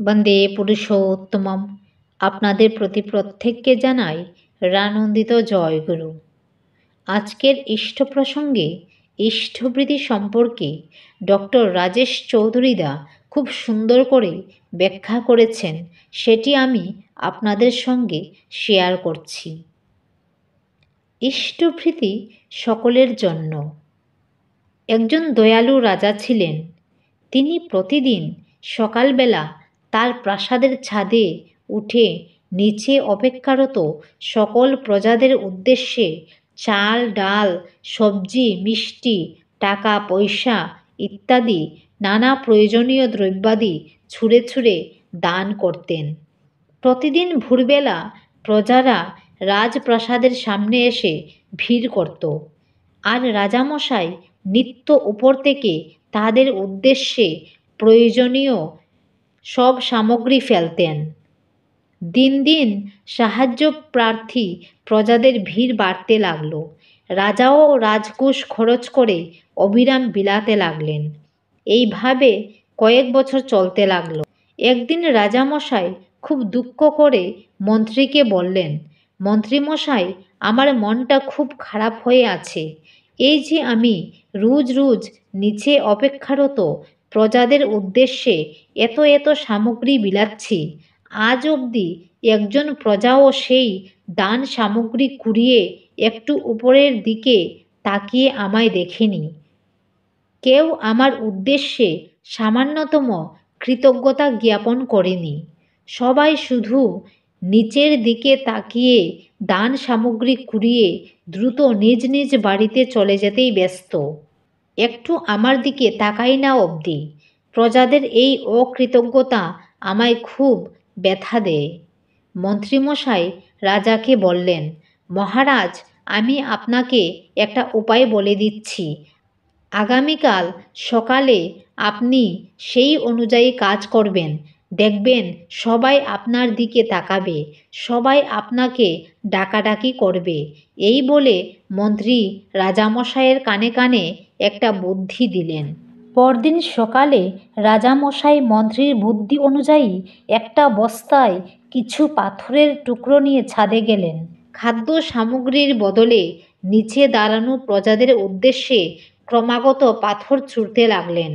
বন্দে পুরুষোত্তমম। আপনাদের প্রতি প্রত্যেককে জানাই রানন্দিত জয়গুরু। আজকের ইষ্ট প্রসঙ্গে ইষ্টবৃত্তি সম্পর্কে ডক্টর রাজেশ চৌধুরীদা খুব সুন্দর করে ব্যাখ্যা করেছেন, সেটি আমি আপনাদের সঙ্গে শেয়ার করছি। ইষ্টবৃত্তি সকলের জন্য। একজন দয়ালু রাজা ছিলেন। তিনি প্রতিদিন সকালবেলা তার প্রাসাদের ছাদে উঠে নিচে অপেক্ষারত সকল প্রজাদের উদ্দেশ্যে চাল, ডাল, সবজি, মিষ্টি, টাকা পয়সা ইত্যাদি নানা প্রয়োজনীয় দ্রব্যাদি ছুঁড়ে ছুঁড়ে দান করতেন। প্রতিদিন ভোরবেলা প্রজারা রাজপ্রাসাদের সামনে এসে ভিড় করত, আর রাজামশাই নিত্য উপর থেকে তাদের উদ্দেশ্যে প্রয়োজনীয় সব সামগ্রী ফেলতেন। দিন দিন সাহায্য প্রার্থী প্রজাদের ভিড় বাড়তে লাগলো। রাজাও রাজকোষ খরচ করে অবিরাম বিলাতে লাগলেন। এইভাবে কয়েক বছর চলতে লাগলো। একদিন রাজামশাই খুব দুঃখ করে মন্ত্রীকে বললেন, মন্ত্রীমশাই, আমার মনটা খুব খারাপ হয়ে আছে। এই যে আমি রোজ রোজ নিচে অপেক্ষারত প্রজাদের উদ্দেশ্যে এত এত সামগ্রী বিলাচ্ছি, আজ অবধি একজন প্রজাও সেই দান সামগ্রী কুড়িয়ে একটু উপরের দিকে তাকিয়ে আমায় দেখেনি। কেউ আমার উদ্দেশ্যে সামান্যতম কৃতজ্ঞতা জ্ঞাপন করেনি। সবাই শুধু নিচের দিকে তাকিয়ে দান সামগ্রী কুড়িয়ে দ্রুত নিজ নিজ বাড়িতে চলে যেতেই ব্যস্ত। একটু আমার দিকে তাকাই না অবধি। প্রজাদের এই অকৃতজ্ঞতা আমায় খুব ব্যথা দেয়। মন্ত্রীমশাই রাজাকে বললেন, মহারাজ, আমি আপনাকে একটা উপায় বলে দিচ্ছি। আগামীকাল সকালে আপনি সেই অনুযায়ী কাজ করবেন। দেখবেন সবাই আপনার দিকে তাকাবে, সবাই আপনাকে ডাকাডাকি করবে। এই বলে মন্ত্রী রাজামশাইয়ের কানে কানে একটা বুদ্ধি দিলেন। পরদিন সকালে রাজামশাই মন্ত্রীর বুদ্ধি অনুযায়ী একটা বস্তায় কিছু পাথরের টুকরো নিয়ে ছাদে গেলেন। খাদ্য সামগ্রীর বদলে নিচে দাঁড়ানো প্রজাদের উদ্দেশ্যে ক্রমাগত পাথর ছুঁড়তে লাগলেন।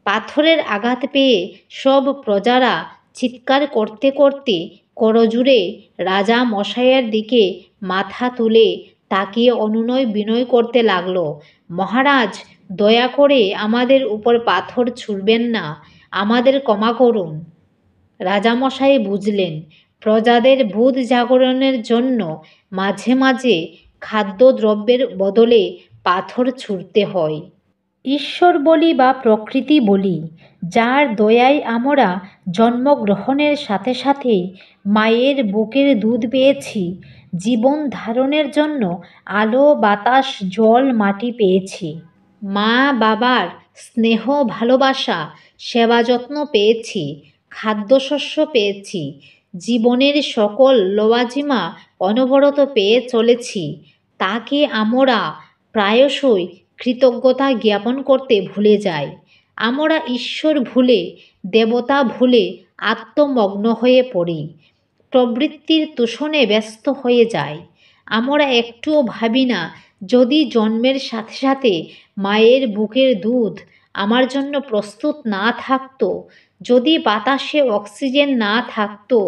পাথরের আঘাত পেয়ে সব প্রজারা চিৎকার করতে করতে করজোড়ে রাজা মশাইয়ের দিকে মাথা তুলে তাকিয়ে অনুনয় বিনয় করতে লাগলো, মহারাজ, দয়া করে আমাদের উপর পাথর ছুঁড়বেন না, আমাদের ক্ষমা করুন। রাজামশাই বুঝলেন, প্রজাদের বোধ জাগরণের জন্য মাঝে মাঝে খাদ্যদ্রব্যের বদলে পাথর ছুঁড়তে হয়। ঈশ্বর বলি বা প্রকৃতি বলি, যার দয়ায় আমরা জন্মগ্রহণের সাথে সাথেই মায়ের বুকের দুধ পেয়েছি, জীবন ধারণের জন্য আলো, বাতাস, জল, মাটি পেয়েছি, মা বাবার স্নেহ, ভালোবাসা, সেবা যত্ন পেয়েছি, খাদ্যশস্য পেয়েছি, জীবনের সকল লওয়াজিমা অনবরত পেয়ে চলেছি, তাকে আমরা প্রায়শই কৃতজ্ঞতা জ্ঞাপন করতে ভুলে যাই। আমরা ঈশ্বর ভুলে, দেবতা ভুলে আত্মমগ্ন হয়ে পড়ি, প্রবৃত্তির তোষণে ব্যস্ত হয়ে যাই। আমরা একটুও ভাবি না, যদি জন্মের সাথে সাথে মায়ের বুকের দুধ আমার জন্য প্রস্তুত না থাকতো, যদি বাতাসে অক্সিজেন না থাকতো,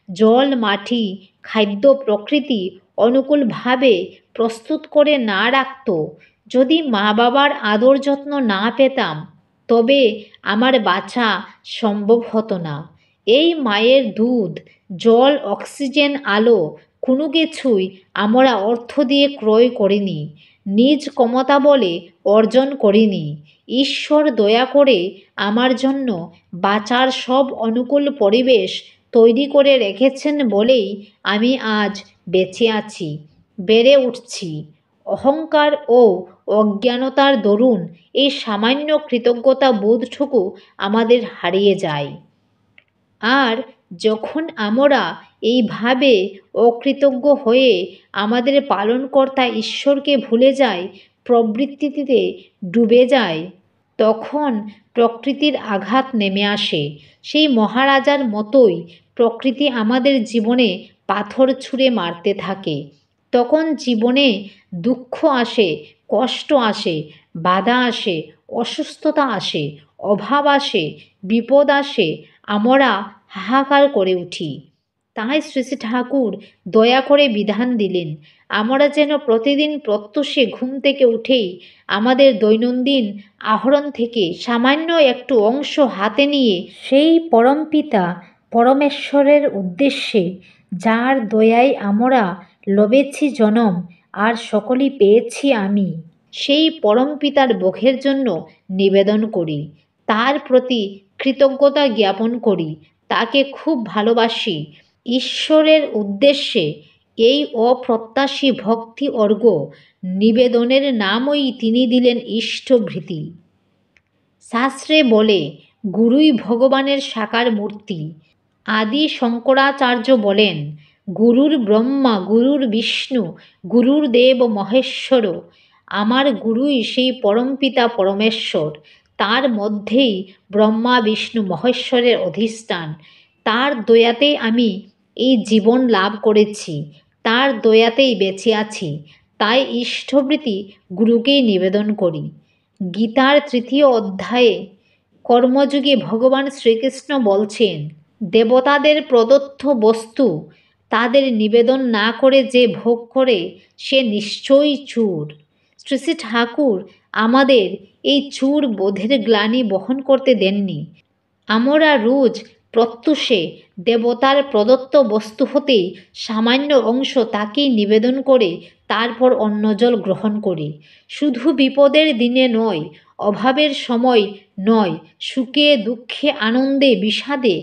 জল, মাটি, খাদ্য প্রকৃতি অনুকূলভাবে প্রস্তুত করে না রাখতো, যদি মা বাবার আদর যত্ন না পেতাম, তবে আমার বাঁচা সম্ভব হতো না। এই মায়ের দুধ, জল, অক্সিজেন, আলো কোনো কিছুই আমরা অর্থ দিয়ে ক্রয় করিনি, নিজ ক্ষমতা বলে অর্জন করিনি। ঈশ্বর দয়া করে আমার জন্য বাঁচার সব অনুকূল পরিবেশ তৈরি করে রেখেছেন বলেই আমি আজ বেঁচে আছি, বেড়ে উঠছি। অহংকার ও অজ্ঞানতার দরুন এই সামান্য কৃতজ্ঞতা বোধটুকু আমাদের হারিয়ে যায়। আর যখন আমরা এইভাবে অকৃতজ্ঞ হয়ে আমাদের পালনকর্তা ঈশ্বরকে ভুলে যাই, প্রবৃত্তিতে ডুবে যাই, তখন প্রকৃতির আঘাত নেমে আসে। সেই মহারাজার মতোই প্রকৃতি আমাদের জীবনে পাথর ছুঁড়ে মারতে থাকে। তখন জীবনে দুঃখ আসে, কষ্ট আসে, বাধা আসে, অসুস্থতা আসে, অভাব আসে, বিপদ আসে, আমরা হাহাকার করে উঠি। তাই শ্রী শ্রী ঠাকুর দয়া করে বিধান দিলেন, আমরা যেন প্রতিদিন প্রত্যুষে ঘুম থেকে উঠেই আমাদের দৈনন্দিন আহরণ থেকে সামান্য একটু অংশ হাতে নিয়ে সেই পরমপিতা পরমেশ্বরের উদ্দেশ্যে, যার দয়ায় আমরা লবেছি জনম আর সকলই পেয়েছি আমি, সেই পরমপিতার বক্ষের জন্য নিবেদন করি, তার প্রতি কৃতজ্ঞতা জ্ঞাপন করি, তাকে খুব ভালোবাসি। ঈশ্বরের উদ্দেশ্যে এই অপ্রত্যাশী ভক্তি অর্ঘ্য নিবেদনের নামই তিনি দিলেন ইষ্টভৃতি। শাস্ত্রে বলে গুরুই ভগবানের সাকার মূর্তি। আদি শঙ্করাচার্য বলেন, গুরুর ব্রহ্মা গুরুর বিষ্ণু গুরুর দেব মহেশ্বর। আমার গুরুই সেই পরমপিতা পরমেশ্বর, তার মধ্যেই ব্রহ্মা বিষ্ণু মহেশ্বরের অধিষ্ঠান। তার দয়াতেই আমি এই জীবন লাভ করেছি, তার দয়াতেই বেঁচে আছি। তাই ইষ্টভৃতি গুরুকেই নিবেদন করি। গীতার 3য় অধ্যায়ে কর্মযোগে ভগবান শ্রীকৃষ্ণ বলছেন, দেবতাদের প্রদত্ত বস্তু তাদের নিবেদন না করে যে ভোগ করে সে নিশ্চয়ই চোর। শ্রী শ্রী ঠাকুর আমাদের এই চোর বোধের গ্লানি বহন করতে দেননি। আমরা রোজ প্রত্যুষে দেবতার প্রদত্ত বস্তু হতে সামান্য অংশ তাকেই নিবেদন করে তারপর অন্ন জল গ্রহণ করি। শুধু বিপদের দিনে নয়, অভাবের সময় নয়, সুখে দুঃখে আনন্দে বিষাদে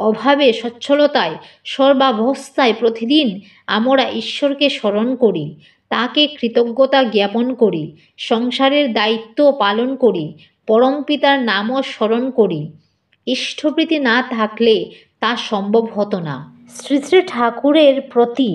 অভাবে সচ্ছলতায় সর্বাবস্থায় প্রতিদিন আমরা ঈশ্বরকে স্মরণ করি, তাকে কৃতজ্ঞতা জ্ঞাপন করি, সংসারের দায়িত্ব পালন করি, পরমপিতার নামও স্মরণ করি। ইষ্টভৃতি না থাকলে তা সম্ভব হতো না। শ্রী শ্রী ঠাকুরের প্রতি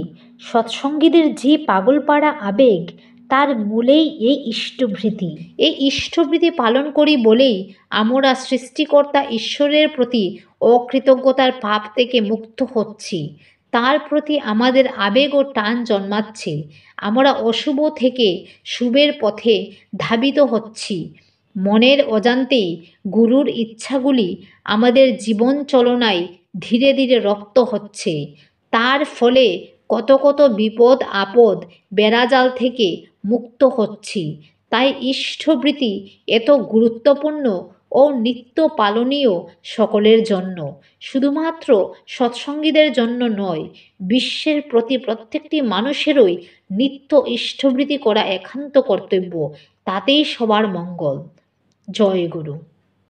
সৎসঙ্গীদের যে পাগলপাড়া আবেগ, তার মূলেই এই ইষ্টভৃতি। এই ইষ্টভৃতি পালন করি বলেই আমরা সৃষ্টিকর্তা ঈশ্বরের প্রতি অকৃতজ্ঞতার পাপ থেকে মুক্ত হচ্ছি, তার প্রতি আমাদের আবেগ ও টান জন্মাচ্ছে। আমরা অশুভ থেকে শুভের পথে ধাবিত হচ্ছি। মনের অজান্তেই গুরুর ইচ্ছাগুলি আমাদের জীবন চলনায় ধীরে ধীরে রপ্ত হচ্ছে। তার ফলে কত কত বিপদ আপদ বেড়াজাল থেকে মুক্ত হচ্ছি। তাই ইষ্টভৃতি এত গুরুত্বপূর্ণ ও নিত্য পালনীয় সকলের জন্য, শুধুমাত্র সৎসঙ্গীদের জন্য নয়, বিশ্বের প্রতি প্রত্যেকটি মানুষেরই নিত্য ইষ্টভৃতি করা একান্ত কর্তব্য। তাতেই সবার মঙ্গল। জয় গুরু।